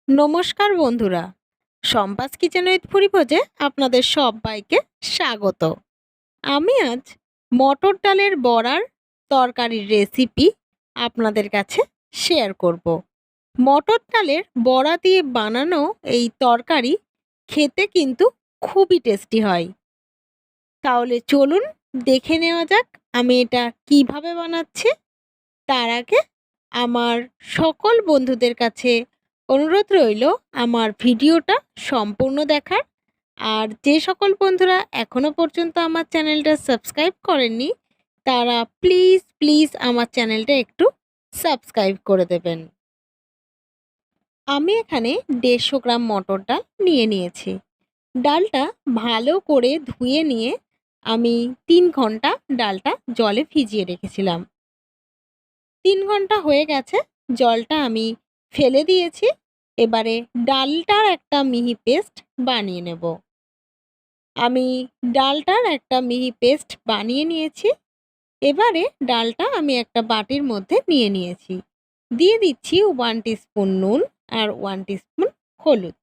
নমস্কার বন্ধুরা, Shampa's kitchen with ভুরিভোজে আপনাদের সবাইকে স্বাগত। আমি আজ মটর ডালের বড়ার তরকারির রেসিপি আপনাদের কাছে শেয়ার করব। মটর ডালের বড়া দিয়ে বানানো এই তরকারি খেতে কিন্তু খুবই টেস্টি হয়। তাহলে চলুন দেখে নেওয়া যাক আমি এটা কিভাবে বানাচ্ছি। তার আগে আমার সকল বন্ধুদের কাছে অনুরোধ রইল আমার ভিডিওটা সম্পূর্ণ দেখার। আর যে সকল বন্ধুরা এখনো পর্যন্ত আমার চ্যানেলটা সাবস্ক্রাইব করেননি তারা প্লিজ প্লিজ আমার চ্যানেলটা একটু সাবস্ক্রাইব করে দেবেন। আমি এখানে 150 গ্রাম মটর ডাল নিয়ে নিয়েছি। ডালটা ভালো করে ধুয়ে নিয়ে আমি 3 ঘন্টা ডালটা জলে ভিজিয়ে রেখেছিলাম। 3 ঘন্টা হয়ে গেছে, জলটা আমি ফেলে দিয়েছি। এবারে ডালটার একটা মিহি পেস্ট বানিয়ে নেব। আমি ডালটার একটা মিহি পেস্ট বানিয়ে নিয়েছি। এবারে ডালটা আমি একটা বাটির মধ্যে নিয়ে নিয়েছি। দিয়ে দিচ্ছি 1 টিস্পুন নুন আর 1 টিস্পুন হলুদ।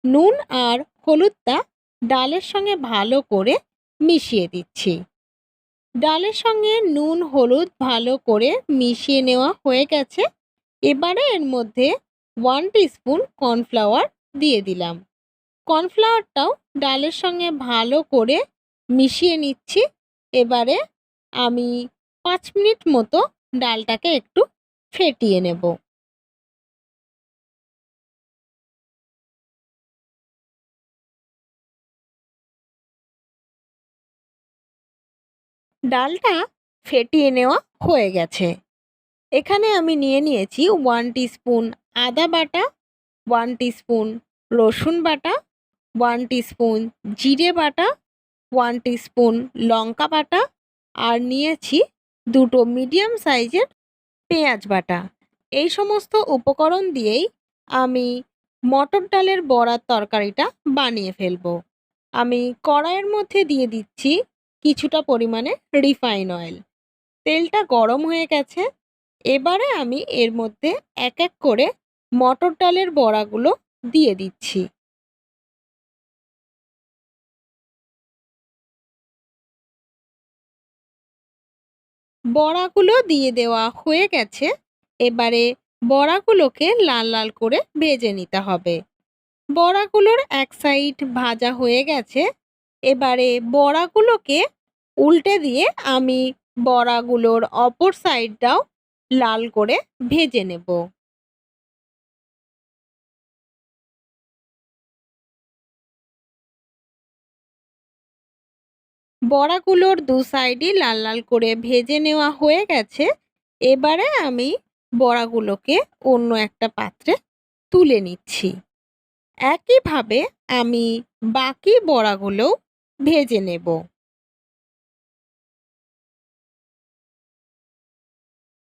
নুন আর হলুদটা ডালের সঙ্গে ভালো করে মিশিয়ে দিচ্ছি। ডালের সঙ্গে নুন হলুদ ভালো করে মিশিয়ে নেওয়া হয়ে গেছে। এবারে এর মধ্যে 1 টিস্পুন কর্নফ্লাওয়ার দিয়ে দিলাম। কর্নফ্লাওয়ারটাও ডালের সঙ্গে ভালো করে মিশিয়ে নিচ্ছি। এবারে আমি 5 মিনিট মতো ডালটাকে একটু ফেটিয়ে নেব। ডালটা ফেটিয়ে নেওয়া হয়ে গেছে। এখানে আমি নিয়ে নিয়েছি 1 টিস্পুন আদা বাটা, 1 টিস্পুন রসুন বাটা, 1 টিস্পুন জিরে বাটা, 1 টিস্পুন লঙ্কা বাটা আর নিয়েছি দুটো মিডিয়াম সাইজের পেঁয়াজ বাটা। এই সমস্ত উপকরণ দিয়েই আমি মটর ডালের বড়ার তরকারিটা বানিয়ে ফেলবো। আমি কড়াইয়ের মধ্যে দিয়ে দিচ্ছি কিছুটা পরিমাণে রিফাইন অয়েল। তেলটা গরম হয়ে গেছে। এবারে আমি এর মধ্যে এক এক করে মটর ডালের বড়াগুলো দিয়ে দিচ্ছি। বড়াগুলো দিয়ে দেওয়া হয়ে গেছে। এবারে বড়াগুলোকে লাল লাল করে ভেজে নিতে হবে। বড়াগুলোর এক সাইড ভাজা হয়ে গেছে। এবারে বড়াগুলোকে উল্টে দিয়ে আমি বড়াগুলোর অপর সাইডটাও লাল করে ভেজে নেব। বড়াগুলোর দু সাইডই লাল লাল করে ভেজে নেওয়া হয়ে গেছে। এবারে আমি বড়াগুলোকে অন্য একটা পাত্রে তুলে নিচ্ছি। একইভাবে আমি বাকি বড়াগুলোও ভেজে নেব।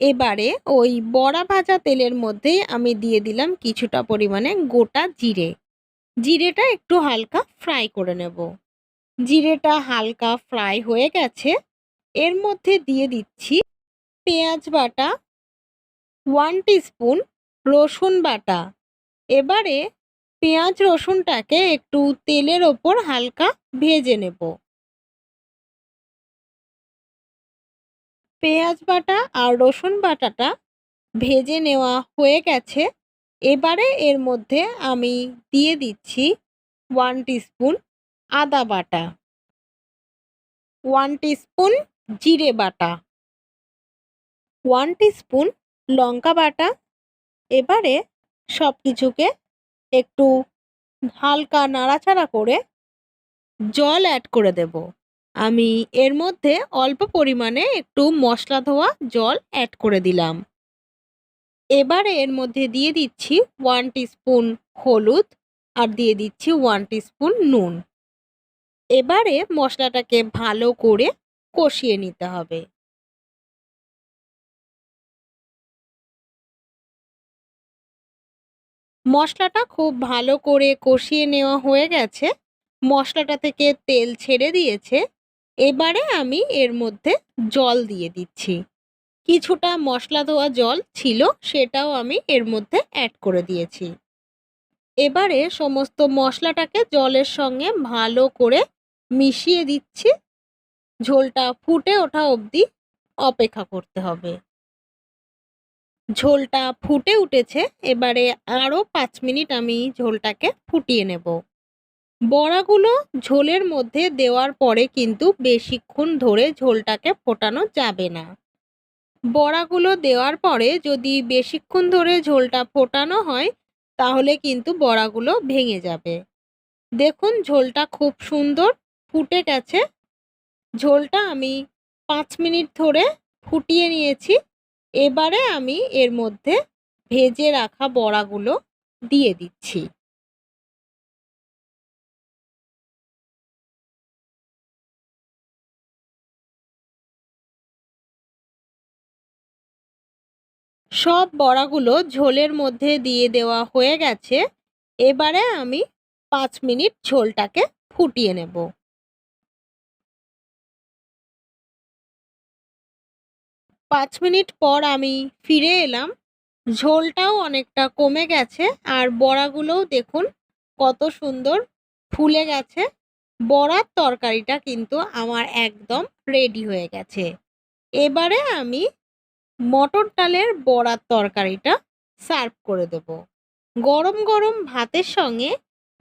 এবারে ওই বড়া ভাজা তেলের মধ্যেই আমি দিয়ে দিলাম কিছুটা পরিমাণে গোটা জিরে। জিরেটা একটু হালকা ফ্রাই করে নেব। জিরেটা হালকা ফ্রাই হয়ে গেছে। এর মধ্যে দিয়ে দিচ্ছি পেঁয়াজ বাটা, 1 টিস্পুন রসুন বাটা। এবারে পেঁয়াজ রসুনটাকে একটু তেলের ওপর হালকা ভেজে নেব। পেঁয়াজ বাটা আর রসুন বাটাটা ভেজে নেওয়া হয়ে গেছে। এবারে এর মধ্যে আমি দিয়ে দিচ্ছি 1 টিস্পুন আদা বাটা, 1 টিস্পুন জিরে বাটা, 1 টিস্পুন লঙ্কা বাটা। এবারে সব কিছুকে একটু হালকা নাড়াচাড়া করে জল অ্যাড করে দেব। আমি এর মধ্যে অল্প পরিমাণে একটু মশলা ধোয়া জল অ্যাড করে দিলাম। এবারে এর মধ্যে দিয়ে দিচ্ছি 1 টিস্পুন হলুদ আর দিয়ে দিচ্ছি 1 টিস্পুন নুন। এবারে মশলাটাকে ভালো করে কষিয়ে নিতে হবে। মশলাটা খুব ভালো করে কষিয়ে নেওয়া হয়ে গেছে। মশলাটা থেকে তেল ছেড়ে দিয়েছে। এবারে আমি এর মধ্যে জল দিয়ে দিচ্ছি। কিছুটা মশলা ধোয়া জল ছিল, সেটাও আমি এর মধ্যে অ্যাড করে দিয়েছি। এবারে সমস্ত মশলাটাকে জলের সঙ্গে ভালো করে মিশিয়ে দিচ্ছি। ঝোলটা ফুটে ওঠা অবধি অপেক্ষা করতে হবে। ঝোলটা ফুটে উঠেছে, এবারে আরও 5 মিনিট আমি ঝোলটাকে ফুটিয়ে নেব। বড়াগুলো ঝোলের মধ্যে দেওয়ার পরে কিন্তু বেশিক্ষণ ধরে ঝোলটাকে ফোটানো যাবে না। বড়াগুলো দেওয়ার পরে যদি বেশিক্ষণ ধরে ঝোলটা ফোটানো হয় তাহলে কিন্তু বড়াগুলো ভেঙে যাবে। দেখুন ঝোলটা খুব সুন্দর ফুটে গেছে। ঝোলটা আমি 5 মিনিট ধরে ফুটিয়ে নিয়েছি। এবারে আমি এর মধ্যে ভেজে রাখা বড়াগুলো দিয়ে দিচ্ছি। সব বড়াগুলো ঝোলের মধ্যে দিয়ে দেওয়া হয়ে গেছে। এবারে আমি 5 মিনিট ঝোলটাকে ফুটিয়ে নেব। 5 মিনিট পর আমি ফিরে এলাম। ঝোলটাও অনেকটা কমে গেছে আর বড়াগুলোও দেখুন কত সুন্দর ফুলে গেছে। বড়ার তরকারিটা কিন্তু আমার একদম রেডি হয়ে গেছে। এবারে আমি মটর ডালের বড়ার তরকারিটা সার্ভ করে দেব। গরম গরম ভাতের সঙ্গে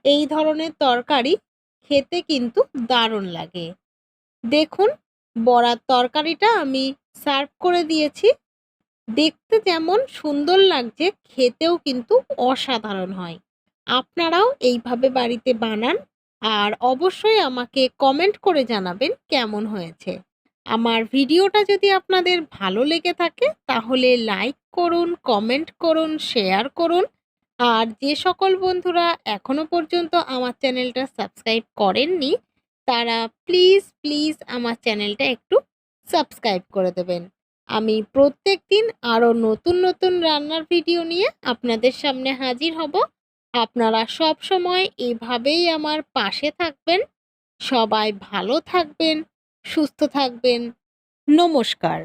এই ধরনের তরকারি খেতে কিন্তু দারুণ লাগে। দেখুন বড়ার তরকারিটা আমি সার্ভ করে দিয়েছি। দেখতে যেমন সুন্দর লাগছে, খেতেও কিন্তু অসাধারণ হয়। আপনারাও এইভাবে বাড়িতে বানান আর অবশ্যই আমাকে কমেন্ট করে জানাবেন কেমন হয়েছে। আমার ভিডিওটা যদি আপনাদের ভালো লেগে থাকে তাহলে লাইক করুন, কমেন্ট করুন, শেয়ার করুন। আর যে সকল বন্ধুরা এখনো পর্যন্ত আমার চ্যানেলটা সাবস্ক্রাইব করেননি তারা প্লিজ প্লিজ আমার চ্যানেলটা একটু সাবস্ক্রাইব করে দেবেন। আমি প্রত্যেকদিন আরো নতুন নতুন রান্নার ভিডিও নিয়ে আপনাদের সামনে হাজির হব। আপনারা সব সময় এভাবেই আমার পাশে থাকবেন। সবাই ভালো থাকবেন, সুস্থ থাকবেন। নমস্কার।